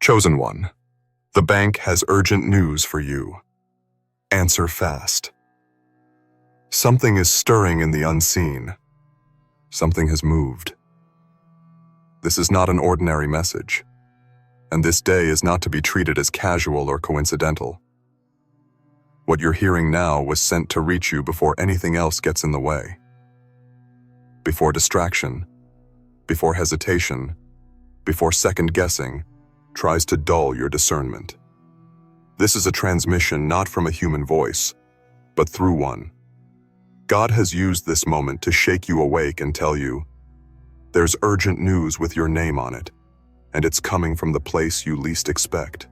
Chosen one, the bank has urgent news for you. Answer fast. Something is stirring in the unseen. Something has moved. This is not an ordinary message, and this day is not to be treated as casual or coincidental. What you're hearing now was sent to reach you before anything else gets in the way. Before distraction, before hesitation, before second guessing tries to dull your discernment. This is a transmission not from a human voice, but through one. God has used this moment to shake you awake and tell you, there's urgent news with your name on it, and it's coming from the place you least expect.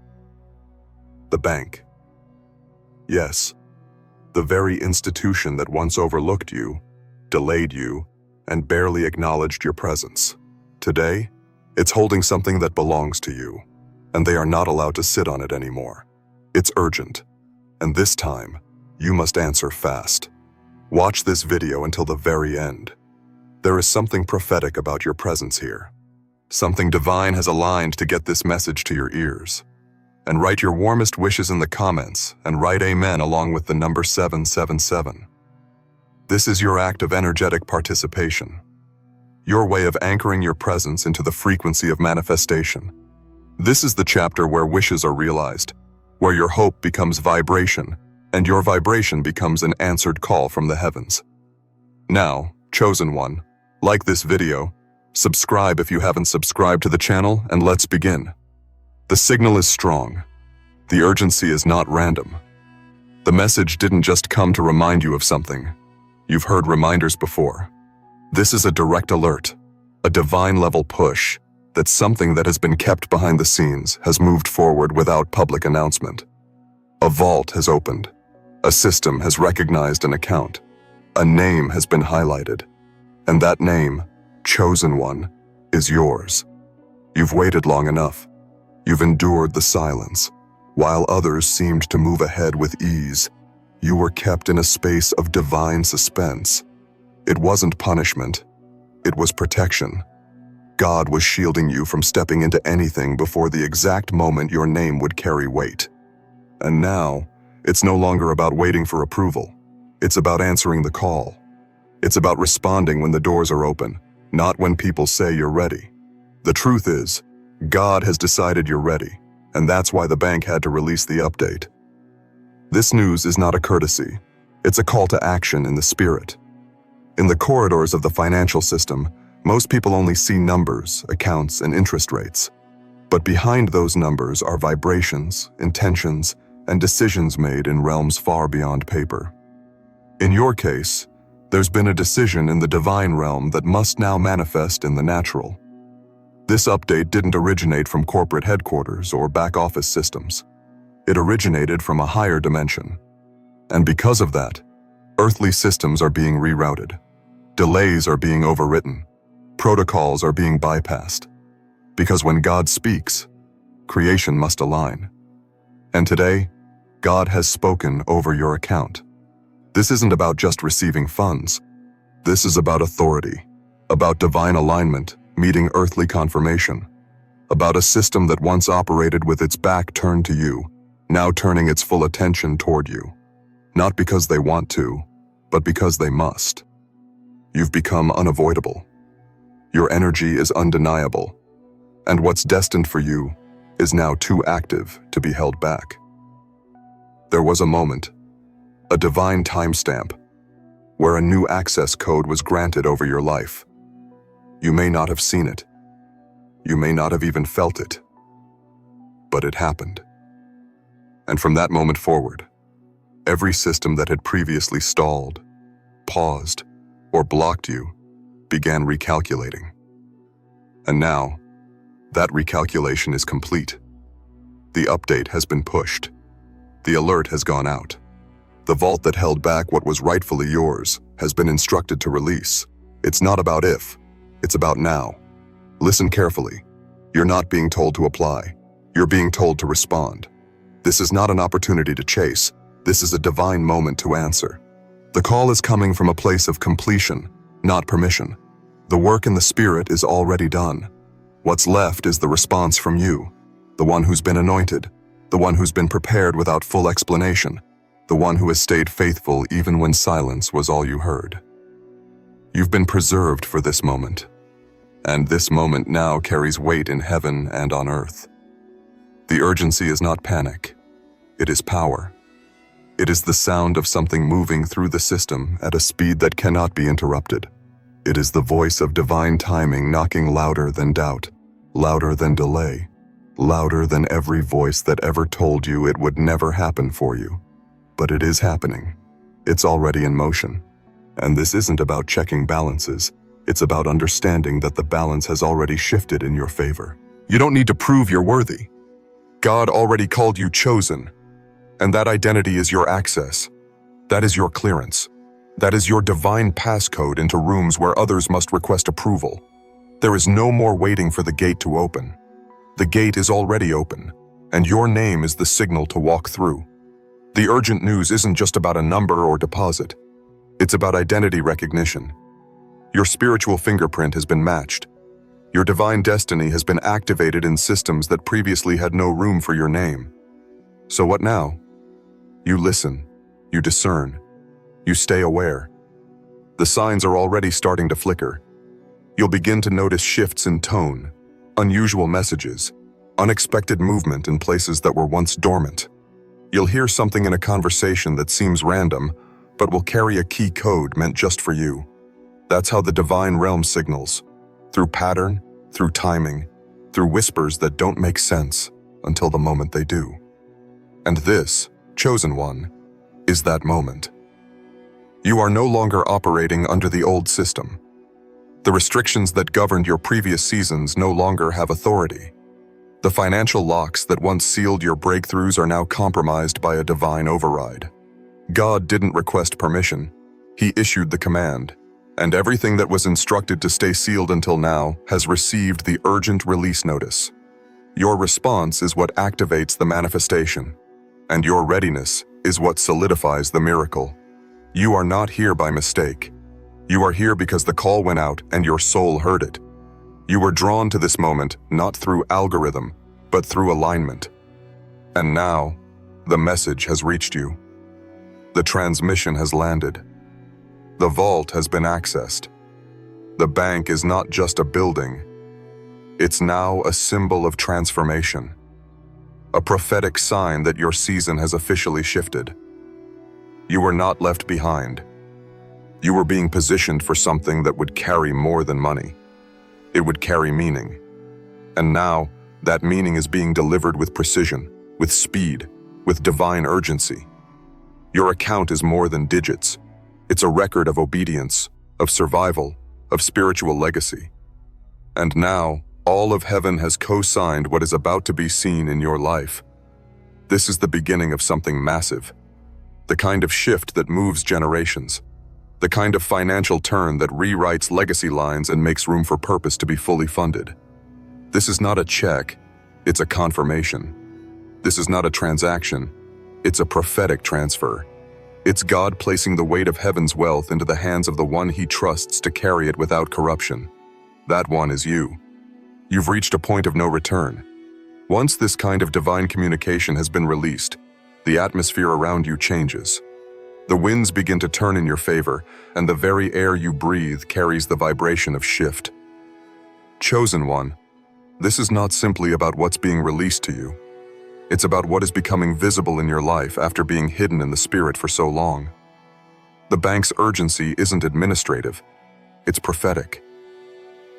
The bank. Yes, the very institution that once overlooked you, delayed you, and barely acknowledged your presence. Today, it's holding something that belongs to you, and they are not allowed to sit on it anymore. It's urgent, and this time, you must answer fast. Watch this video until the very end. There is something prophetic about your presence here. Something divine has aligned to get this message to your ears. And write your warmest wishes in the comments and write Amen along with the number 777. This is your act of energetic participation. Your way of anchoring your presence into the frequency of manifestation. This is the chapter where wishes are realized, where your hope becomes vibration, and your vibration becomes an answered call from the heavens. Now, chosen one, like this video, subscribe if you haven't subscribed to the channel, and let's begin. The signal is strong. The urgency is not random. The message didn't just come to remind you of something. You've heard reminders before. This is a direct alert, a divine-level push that something that has been kept behind the scenes has moved forward without public announcement. A vault has opened. A system has recognized an account. A name has been highlighted. And that name, Chosen One, is yours. You've waited long enough. You've endured the silence. While others seemed to move ahead with ease, you were kept in a space of divine suspense. It wasn't punishment. It was protection. God was shielding you from stepping into anything before the exact moment your name would carry weight. And now, it's no longer about waiting for approval. It's about answering the call. It's about responding when the doors are open, not when people say you're ready. The truth is, God has decided you're ready, and that's why the bank had to release the update. This news is not a courtesy. It's a call to action in the spirit. In the corridors of the financial system, most people only see numbers, accounts, and interest rates. But behind those numbers are vibrations, intentions, and decisions made in realms far beyond paper. In your case, there's been a decision in the divine realm that must now manifest in the natural. This update didn't originate from corporate headquarters or back-office systems. It originated from a higher dimension. And because of that, earthly systems are being rerouted. Delays are being overwritten. Protocols are being bypassed. Because when God speaks, creation must align. And today, God has spoken over your account. This isn't about just receiving funds. This is about authority, about divine alignment, meeting earthly confirmation, about a system that once operated with its back turned to you, now turning its full attention toward you. Not because they want to, but because they must. You've become unavoidable. Your energy is undeniable, and what's destined for you is now too active to be held back. There was a moment, a divine timestamp, where a new access code was granted over your life. You may not have seen it. You may not have even felt it. But it happened. And from that moment forward, every system that had previously stalled, paused, or blocked you began recalculating. And now, that recalculation is complete. The update has been pushed. The alert has gone out. The vault that held back what was rightfully yours has been instructed to release. It's not about if, it's about now. Listen carefully. You're not being told to apply. You're being told to respond. This is not an opportunity to chase. This is a divine moment to answer. The call is coming from a place of completion, not permission. The work in the spirit is already done. What's left is the response from you. the one who's been anointed, the one who's been prepared without full explanation, the one who has stayed faithful even when silence was all you heard. You've been preserved for this moment, and this moment now carries weight in heaven and on earth. The urgency is not panic, it is power. It is the sound of something moving through the system at a speed that cannot be interrupted. It is the voice of divine timing knocking louder than doubt, louder than delay, louder than every voice that ever told you it would never happen for you. But it is happening. It's already in motion. And this isn't about checking balances. It's about understanding that the balance has already shifted in your favor. You don't need to prove you're worthy. God already called you chosen. And that identity is your access. That is your clearance. That is your divine passcode into rooms where others must request approval. There is no more waiting for the gate to open. The gate is already open, and your name is the signal to walk through. The urgent news isn't just about a number or deposit. It's about identity recognition. Your spiritual fingerprint has been matched. Your divine destiny has been activated in systems that previously had no room for your name. So what now? You listen, you discern, you stay aware. The signs are already starting to flicker. You'll begin to notice shifts in tone, unusual messages, unexpected movement in places that were once dormant. You'll hear something in a conversation that seems random, but will carry a key code meant just for you. That's how the divine realm signals, through pattern, through timing, through whispers that don't make sense until the moment they do. And this, chosen one, is that moment. You are no longer operating under the old system. The restrictions that governed your previous seasons no longer have authority. The financial locks that once sealed your breakthroughs are now compromised by a divine override. God didn't request permission. He issued the command, and everything that was instructed to stay sealed until now has received the urgent release notice. Your response is what activates the manifestation, and your readiness is what solidifies the miracle. You are not here by mistake. You are here because the call went out and your soul heard it. You were drawn to this moment not through algorithm, but through alignment. And now, the message has reached you. The transmission has landed. The vault has been accessed. The bank is not just a building. It's now a symbol of transformation. A prophetic sign that your season has officially shifted. You were not left behind. You were being positioned for something that would carry more than money. It would carry meaning. And now, that meaning is being delivered with precision, with speed, with divine urgency. Your account is more than digits. It's a record of obedience, of survival, of spiritual legacy. And now, all of heaven has co-signed what is about to be seen in your life. This is the beginning of something massive. The kind of shift that moves generations. The kind of financial turn that rewrites legacy lines and makes room for purpose to be fully funded. This is not a check, it's a confirmation. This is not a transaction, it's a prophetic transfer. It's God placing the weight of heaven's wealth into the hands of the one he trusts to carry it without corruption. That one is you. You've reached a point of no return. Once this kind of divine communication has been released, the atmosphere around you changes. The winds begin to turn in your favor, and the very air you breathe carries the vibration of shift. Chosen one, this is not simply about what's being released to you. It's about what is becoming visible in your life after being hidden in the spirit for so long. The bank's urgency isn't administrative, it's prophetic.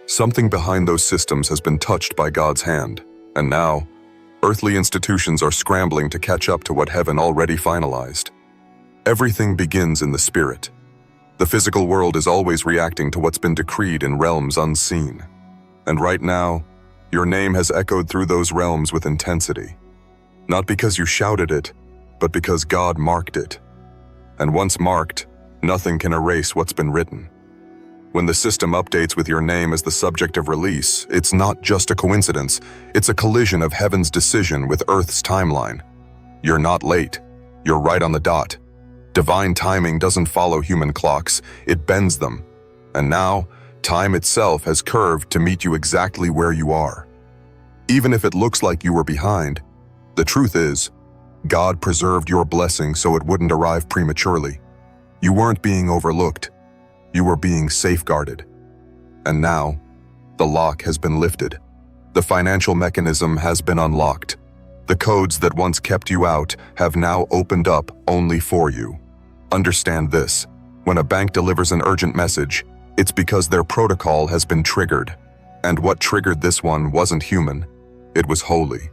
Something behind those systems has been touched by God's hand, and now, earthly institutions are scrambling to catch up to what heaven already finalized. Everything begins in the spirit. The physical world is always reacting to what's been decreed in realms unseen. And right now, your name has echoed through those realms with intensity. Not because you shouted it, but because God marked it. And once marked, nothing can erase what's been written. When the system updates with your name as the subject of release, it's not just a coincidence, it's a collision of heaven's decision with Earth's timeline. You're not late, you're right on the dot. Divine timing doesn't follow human clocks, it bends them. And now, time itself has curved to meet you exactly where you are. Even if it looks like you were behind, the truth is, God preserved your blessing so it wouldn't arrive prematurely. You weren't being overlooked. You were being safeguarded. And now, the lock has been lifted. The financial mechanism has been unlocked. The codes that once kept you out have now opened up only for you. Understand this. When a bank delivers an urgent message, it's because their protocol has been triggered. And what triggered this one wasn't human. It was holy.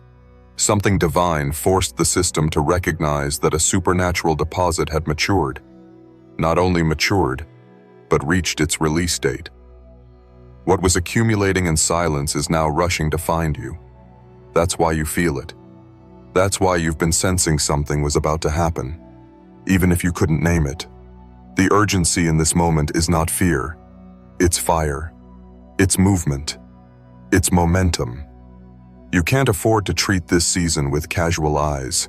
Something divine forced the system to recognize that a supernatural deposit had matured. Not only matured, but reached its release date. What was accumulating in silence is now rushing to find you. That's why you feel it. That's why you've been sensing something was about to happen, even if you couldn't name it. The urgency in this moment is not fear. It's fire. It's movement. It's momentum. You can't afford to treat this season with casual eyes.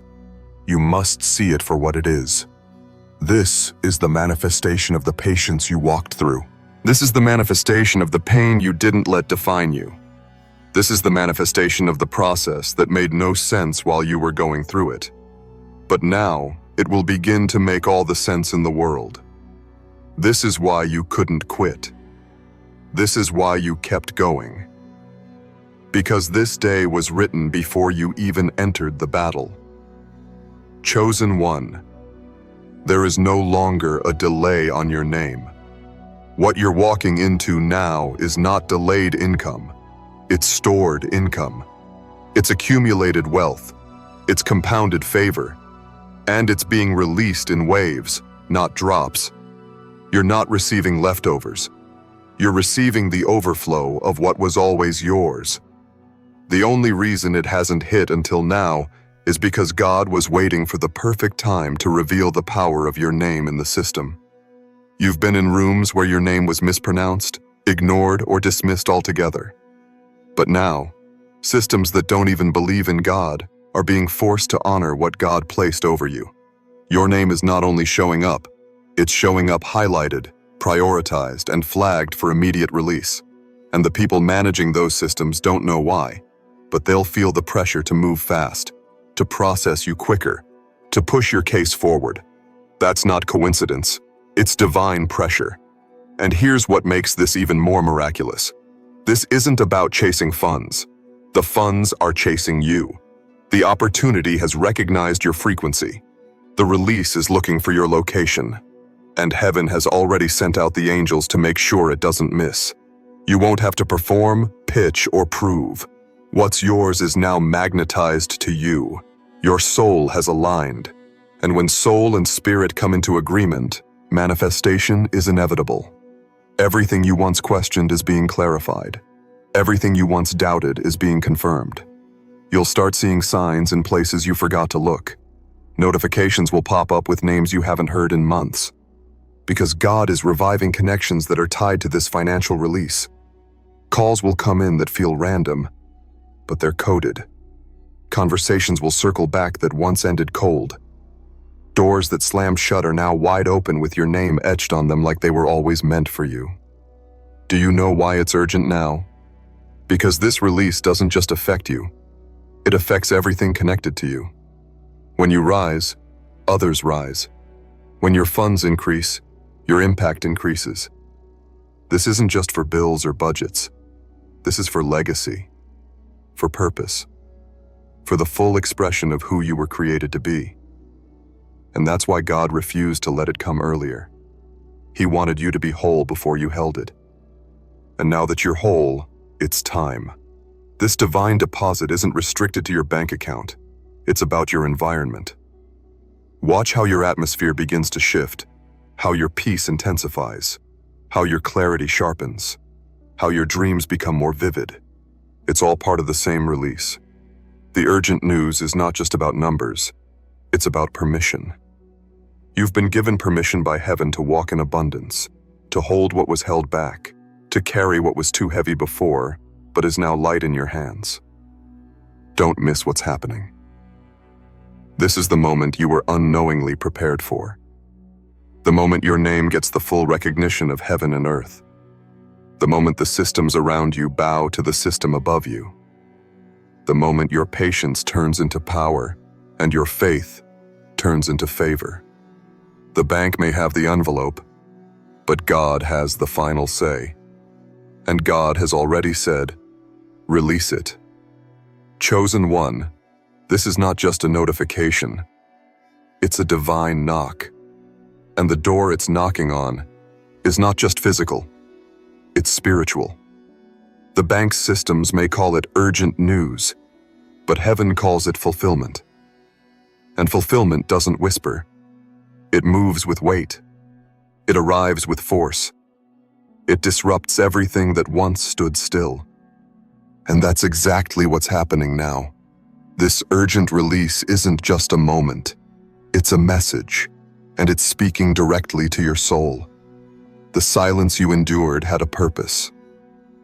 You must see it for what it is. This is the manifestation of the patience you walked through. This is the manifestation of the pain you didn't let define you. This is the manifestation of the process that made no sense while you were going through it. But now, it will begin to make all the sense in the world. This is why you couldn't quit. This is why you kept going. Because this day was written before you even entered the battle. Chosen one. There is no longer a delay on your name. What you're walking into now is not delayed income. It's stored income. It's accumulated wealth. It's compounded favor. And it's being released in waves, not drops. You're not receiving leftovers. You're receiving the overflow of what was always yours. The only reason it hasn't hit until now is because God was waiting for the perfect time to reveal the power of your name in the system. You've been in rooms where your name was mispronounced, ignored, or dismissed altogether. But now, systems that don't even believe in God are being forced to honor what God placed over you. Your name is not only showing up, it's showing up highlighted, prioritized, and flagged for immediate release. And the people managing those systems don't know why, but they'll feel the pressure to move fast, to process you quicker, to push your case forward. That's not coincidence. It's divine pressure. And here's what makes this even more miraculous. This isn't about chasing funds. The funds are chasing you. The opportunity has recognized your frequency. The release is looking for your location. And heaven has already sent out the angels to make sure it doesn't miss. You won't have to perform, pitch, or prove. What's yours is now magnetized to you. Your soul has aligned. And when soul and spirit come into agreement, manifestation is inevitable. Everything you once questioned is being clarified. Everything you once doubted is being confirmed. You'll start seeing signs in places you forgot to look. Notifications will pop up with names you haven't heard in months. Because God is reviving connections that are tied to this financial release. Calls will come in that feel random, but they're coded. Conversations will circle back that once ended cold. Doors that slammed shut are now wide open with your name etched on them like they were always meant for you. Do you know why it's urgent now? Because this release doesn't just affect you. It affects everything connected to you. When you rise, others rise. When your funds increase, your impact increases. This isn't just for bills or budgets. This is for legacy, for purpose, for the full expression of who you were created to be. And that's why God refused to let it come earlier. He wanted you to be whole before you held it. And now that you're whole, it's time. This divine deposit isn't restricted to your bank account. It's about your environment. Watch how your atmosphere begins to shift, how your peace intensifies, how your clarity sharpens, how your dreams become more vivid. It's all part of the same release. The urgent news is not just about numbers, it's about permission. You've been given permission by heaven to walk in abundance, to hold what was held back, to carry what was too heavy before, but is now light in your hands. Don't miss what's happening. This is the moment you were unknowingly prepared for. The moment your name gets the full recognition of heaven and earth. The moment the systems around you bow to the system above you. The moment your patience turns into power and your faith turns into favor. The bank may have the envelope, but God has the final say. And God has already said, release it. Chosen one, this is not just a notification. It's a divine knock. And the door it's knocking on is not just physical, it's spiritual. The bank's systems may call it urgent news, but heaven calls it fulfillment. And fulfillment doesn't whisper. It moves with weight. It arrives with force. It disrupts everything that once stood still. And that's exactly what's happening now. This urgent release isn't just a moment. It's a message, and it's speaking directly to your soul. The silence you endured had a purpose.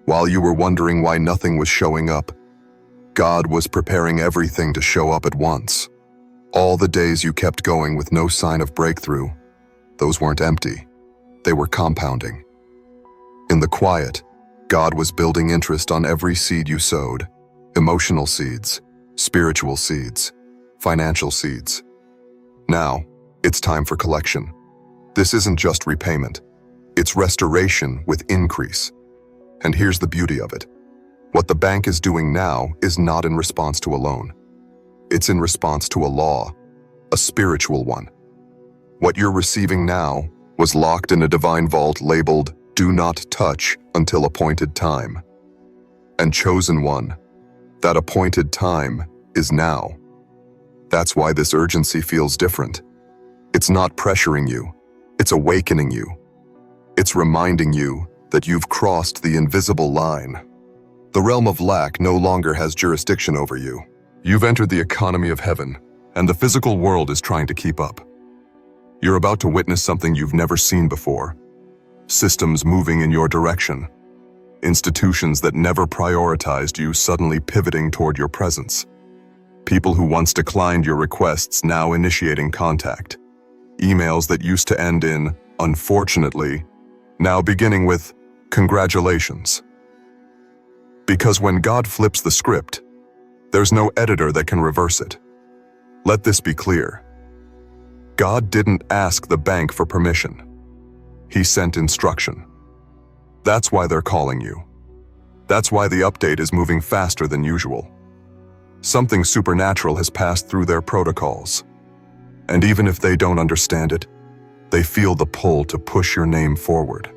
While you were wondering why nothing was showing up, God was preparing everything to show up at once. All the days you kept going with no sign of breakthrough, those weren't empty. They were compounding. In the quiet, God was building interest on every seed you sowed. Emotional seeds, spiritual seeds, financial seeds. Now, it's time for collection. This isn't just repayment. It's restoration with increase. And here's the beauty of it. What the bank is doing now is not in response to a loan. It's in response to a law, a spiritual one. What you're receiving now was locked in a divine vault labeled, "Do not touch until appointed time." And chosen one, that appointed time is now. That's why this urgency feels different. It's not pressuring you, it's awakening you. It's reminding you that you've crossed the invisible line. The realm of lack no longer has jurisdiction over you. You've entered the economy of heaven, and the physical world is trying to keep up. You're about to witness something you've never seen before. Systems moving in your direction. Institutions that never prioritized you suddenly pivoting toward your presence. People who once declined your requests now initiating contact. Emails that used to end in, "unfortunately," now beginning with, "congratulations." Because when God flips the script, there's no editor that can reverse it. Let this be clear. God didn't ask the bank for permission. He sent instruction. That's why they're calling you. That's why the update is moving faster than usual. Something supernatural has passed through their protocols. And even if they don't understand it, they feel the pull to push your name forward.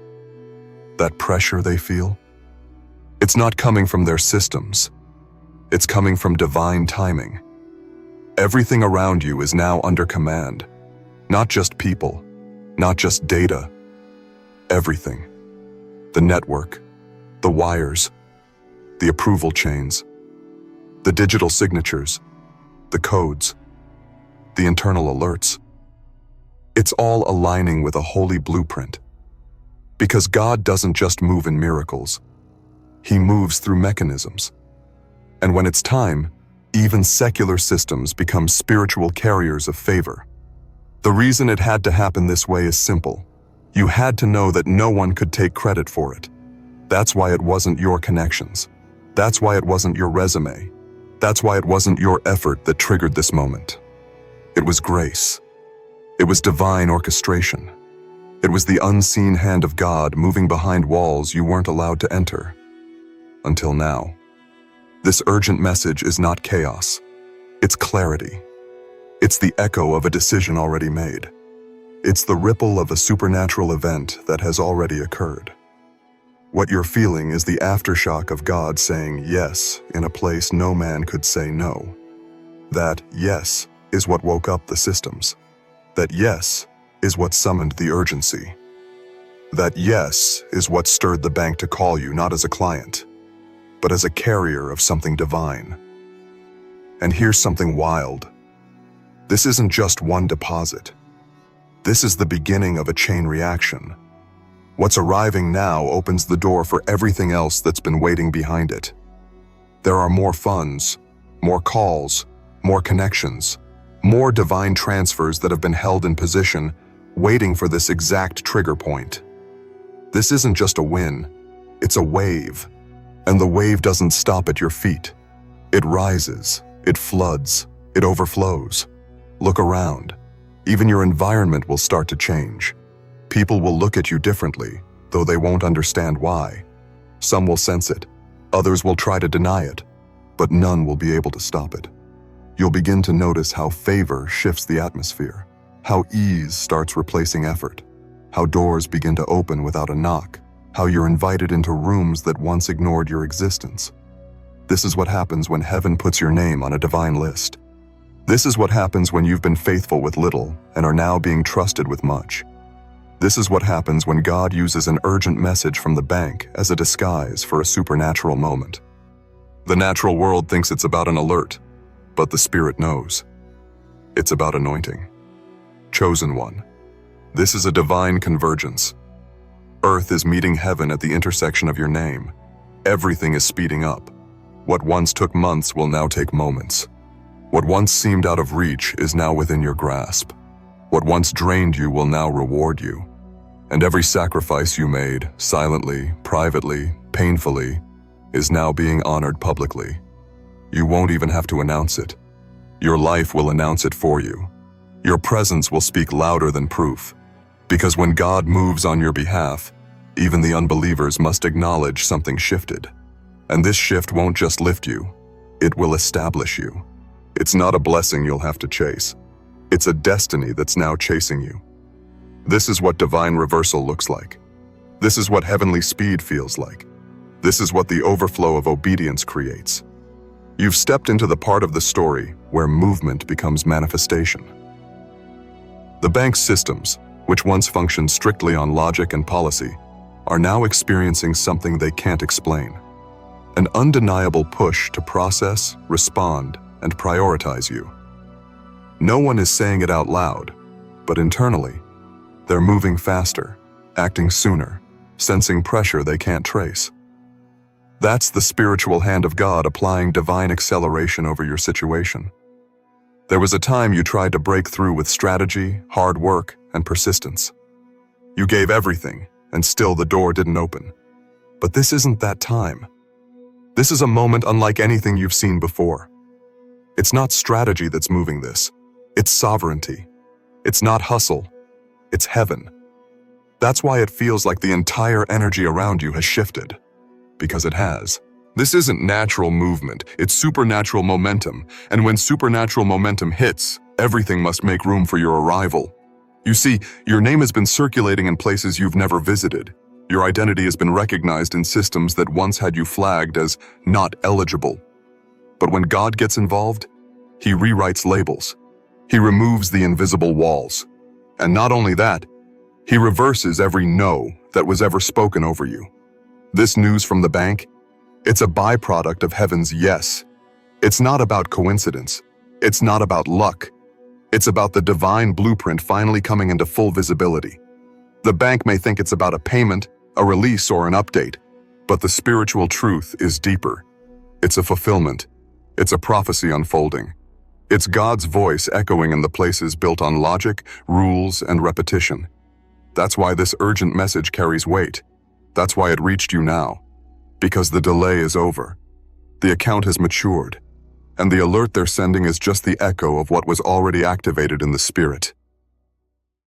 That pressure they feel? It's not coming from their systems. It's coming from divine timing. Everything around you is now under command. Not just people, not just data. Everything. The network, the wires, the approval chains, the digital signatures, the codes, the internal alerts. It's all aligning with a holy blueprint. Because God doesn't just move in miracles. He moves through mechanisms. And when it's time, even secular systems become spiritual carriers of favor. The reason it had to happen this way is simple. You had to know that no one could take credit for it. That's why it wasn't your connections. That's why it wasn't your resume. That's why it wasn't your effort that triggered this moment. It was grace. It was divine orchestration. It was the unseen hand of God moving behind walls you weren't allowed to enter. Until now. This urgent message is not chaos. It's clarity. It's the echo of a decision already made. It's the ripple of a supernatural event that has already occurred. What you're feeling is the aftershock of God saying yes in a place no man could say no. That yes is what woke up the systems. That yes is what summoned the urgency. That yes is what stirred the bank to call you not as a client, but as a carrier of something divine. And here's something wild. This isn't just one deposit. This is the beginning of a chain reaction. What's arriving now opens the door for everything else that's been waiting behind it. There are more funds, more calls, more connections, more divine transfers that have been held in position, waiting for this exact trigger point. This isn't just a win, it's a wave. And the wave doesn't stop at your feet. It rises, it floods, it overflows. Look around. Even your environment will start to change. People will look at you differently, though they won't understand why. Some will sense it, others will try to deny it, but none will be able to stop it. You'll begin to notice how favor shifts the atmosphere, how ease starts replacing effort, how doors begin to open without a knock, how you're invited into rooms that once ignored your existence. This is what happens when heaven puts your name on a divine list. This is what happens when you've been faithful with little and are now being trusted with much. This is what happens when God uses an urgent message from the bank as a disguise for a supernatural moment. The natural world thinks it's about an alert, but the Spirit knows. It's about anointing. Chosen one. This is a divine convergence. Earth is meeting heaven at the intersection of your name. Everything is speeding up. What once took months will now take moments. What once seemed out of reach is now within your grasp. What once drained you will now reward you. And every sacrifice you made, silently, privately, painfully, is now being honored publicly. You won't even have to announce it. Your life will announce it for you. Your presence will speak louder than proof. Because when God moves on your behalf, even the unbelievers must acknowledge something shifted. And this shift won't just lift you, it will establish you. It's not a blessing you'll have to chase. It's a destiny that's now chasing you. This is what divine reversal looks like. This is what heavenly speed feels like. This is what the overflow of obedience creates. You've stepped into the part of the story where movement becomes manifestation. The bank's systems, which once functioned strictly on logic and policy, are now experiencing something they can't explain. An undeniable push to process, respond, and prioritize you. No one is saying it out loud, but internally, they're moving faster, acting sooner, sensing pressure they can't trace. That's the spiritual hand of God applying divine acceleration over your situation. There was a time you tried to break through with strategy, hard work, and persistence. You gave everything, and still the door didn't open. But this isn't that time. This is a moment unlike anything you've seen before. It's not strategy that's moving this. It's sovereignty. It's not hustle. It's heaven. That's why it feels like the entire energy around you has shifted. Because it has. This isn't natural movement, it's supernatural momentum. And when supernatural momentum hits, everything must make room for your arrival. You see, your name has been circulating in places you've never visited. Your identity has been recognized in systems that once had you flagged as not eligible. But when God gets involved, He rewrites labels. He removes the invisible walls. And not only that, He reverses every no that was ever spoken over you. This news from the bank, it's a byproduct of heaven's yes. It's not about coincidence. It's not about luck. It's about the divine blueprint finally coming into full visibility. The bank may think it's about a payment, a release, or an update, but the spiritual truth is deeper. It's a fulfillment. It's a prophecy unfolding. It's God's voice echoing in the places built on logic, rules, and repetition. That's why this urgent message carries weight. That's why it reached you now. Because the delay is over. The account has matured. And the alert they're sending is just the echo of what was already activated in the spirit.